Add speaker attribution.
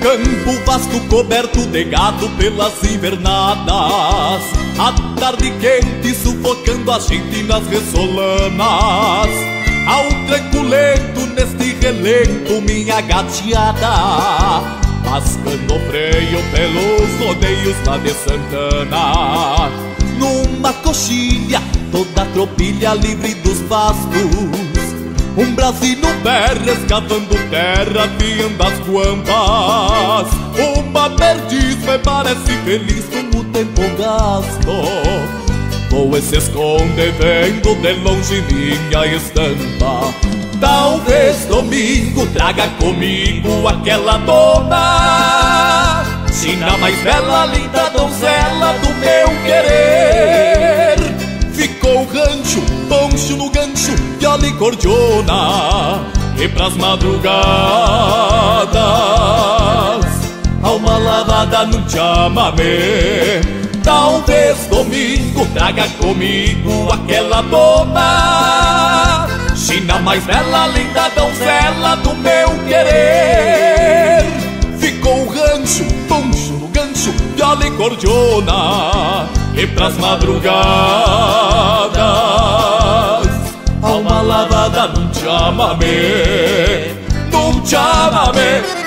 Speaker 1: campo vasto coberto de gado pelas invernadas, a tarde quente sufocando a gente nas ressolanas. Ao tranco lento neste relento minha gateada, mascando o freio pelos rodeios lá de Santana. Numa coxilha toda a tropilha livre dos pastos, um brasino berra escavando terra, afiando as guampas. Uma perdiz me parece feliz com o tempo gasto, voa e se esconde vendo de longe minha estampa. Talvez domingo traga comigo aquela dona, China mais bela, linda donzela do meu querer. Ficou o rancho, poncho no gancho, viola e cordiona, e pras madrugadas alma lavada num chamamé. Talvez domingo traga comigo aquela dona, China mais bela, linda donzela do meu querer. Ficou o rancho, poncho no gancho, viola e cordiona, e pras madrugadas alma lavada num chamamé, num chamamé.